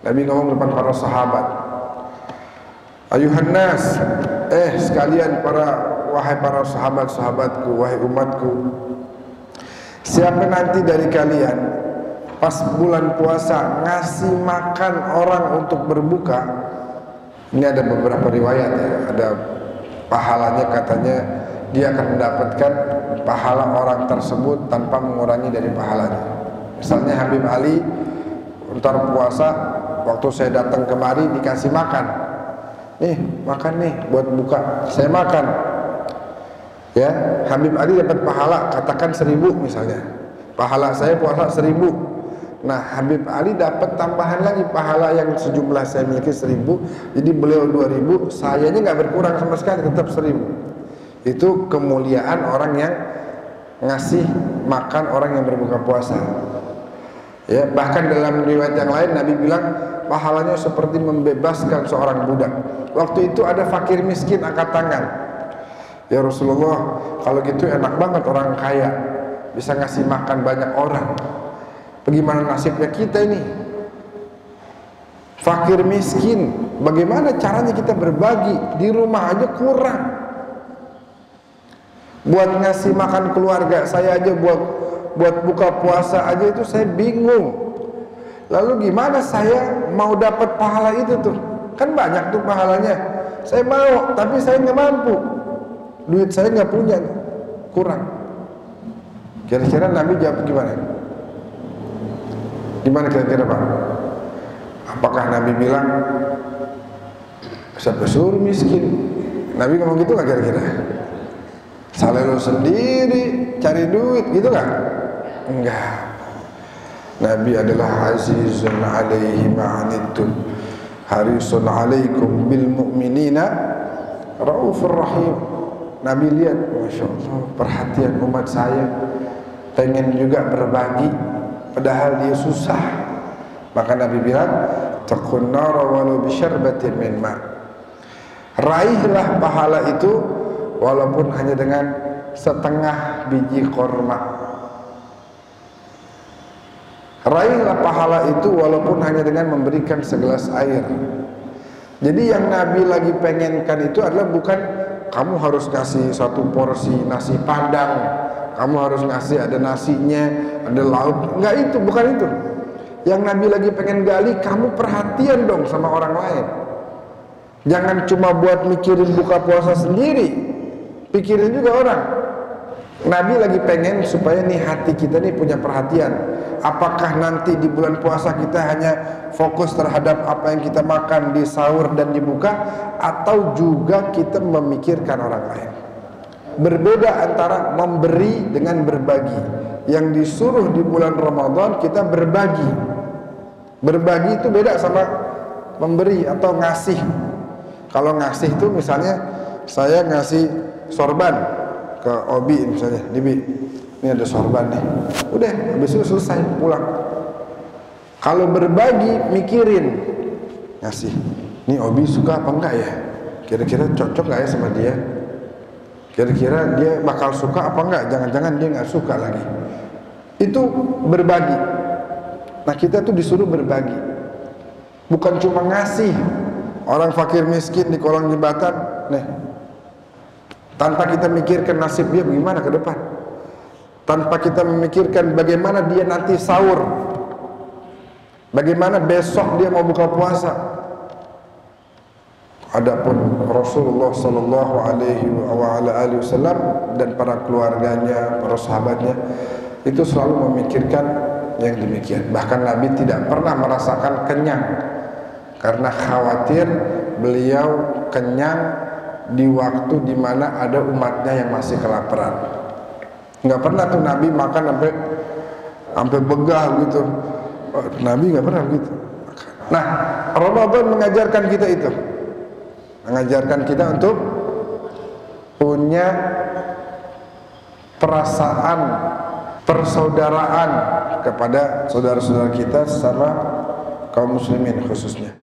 Nabi ngomong depan para sahabat, ayuhan nas, sekalian wahai para sahabat-sahabatku, wahai umatku, siapa nanti dari kalian pas bulan puasa ngasih makan orang untuk berbuka, ini ada beberapa riwayat ya, ada pahalanya, katanya dia akan mendapatkan pahala orang tersebut tanpa mengurangi dari pahalanya. Misalnya Habib Ali ntar puasa, waktu saya datang kemari dikasih makan, nih makan nih buat buka, saya makan ya, Habib Ali dapat pahala katakan 1000 misalnya, pahala saya puasa 1000. Nah Habib Ali dapat tambahan lagi pahala yang sejumlah saya miliki 1000, jadi beliau 2000, sayanya nggak berkurang sama sekali, tetap 1000. Itu kemuliaan orang yang ngasih makan orang yang berbuka puasa. Ya, bahkan dalam riwayat yang lain Nabi bilang pahalanya seperti membebaskan seorang budak. Waktu itu ada fakir miskin angkat tangan, ya Rasulullah, kalau gitu enak banget orang kaya bisa ngasih makan banyak orang. Bagaimana nasibnya kita ini? Fakir miskin, bagaimana caranya kita berbagi? Di rumah aja kurang. Buat ngasih makan keluarga saya aja, buat buka puasa aja itu saya bingung. Lalu gimana saya mau dapat pahala itu tuh? Kan banyak tuh pahalanya. Saya mau, tapi saya nggak mampu. Duit saya nggak punya, kurang. Kira-kira Nabi jawab gimana? Gimana kira-kira Pak? Apakah Nabi bilang siapa suruh miskin? Nabi ngomong gitu nggak kira-kira? Salah lu sendiri cari duit gitu kan? Enggak. Nabi adalah azizun alaihi ma'anittum harisun alaikum bil mu'minina raufur rahim. Nabi lihat, Masya Allah, perhatian umat saya, pengen juga berbagi padahal dia susah. Maka Nabi bilang, taqun nara walau bisyarbatin min ma'. Raihlah pahala itu walaupun hanya dengan setengah biji korma. Raihlah pahala itu walaupun hanya dengan memberikan segelas air. Jadi yang Nabi lagi pengenkan itu adalah bukan kamu harus kasih satu porsi nasi padang, kamu harus ngasih ada nasinya, ada lauk. Enggak, itu bukan itu. Yang Nabi lagi pengen gali, kamu perhatian dong sama orang lain. Jangan cuma buat mikirin buka puasa sendiri, pikirin juga orang. Nabi lagi pengen supaya nih hati kita nih punya perhatian. Apakah nanti di bulan puasa kita hanya fokus terhadap apa yang kita makan di sahur dan di buka, atau juga kita memikirkan orang lain. Berbeda antara memberi dengan berbagi. Yang disuruh di bulan Ramadan kita berbagi. Berbagi itu beda sama memberi atau ngasih. Kalau ngasih itu misalnya saya ngasih sorban ke Obi misalnya, Dibi, ini ada sorban nih, udah habis itu selesai pulang. Kalau berbagi mikirin ngasih, ini Obi suka apa enggak ya, kira-kira cocok nggak ya sama dia, kira-kira dia bakal suka apa enggak, jangan-jangan dia nggak suka lagi. Itu berbagi. Nah kita tuh disuruh berbagi, bukan cuma ngasih. Orang fakir miskin di kolong jembatan nih, tanpa kita mikirkan nasib dia bagaimana ke depan, tanpa kita memikirkan bagaimana dia nanti sahur, bagaimana besok dia mau buka puasa. Adapun Rasulullah Sallallahu Alaihi Wasallam dan para keluarganya, para sahabatnya itu selalu memikirkan yang demikian. Bahkan Nabi tidak pernah merasakan kenyang karena khawatir beliau kenyang di waktu dimana ada umatnya yang masih kelaparan. Nggak pernah tuh Nabi makan sampai begah gitu. Nabi nggak pernah gitu. Nah, Ramadan mengajarkan kita itu, mengajarkan kita untuk punya perasaan persaudaraan kepada saudara-saudara kita sesama kaum muslimin khususnya.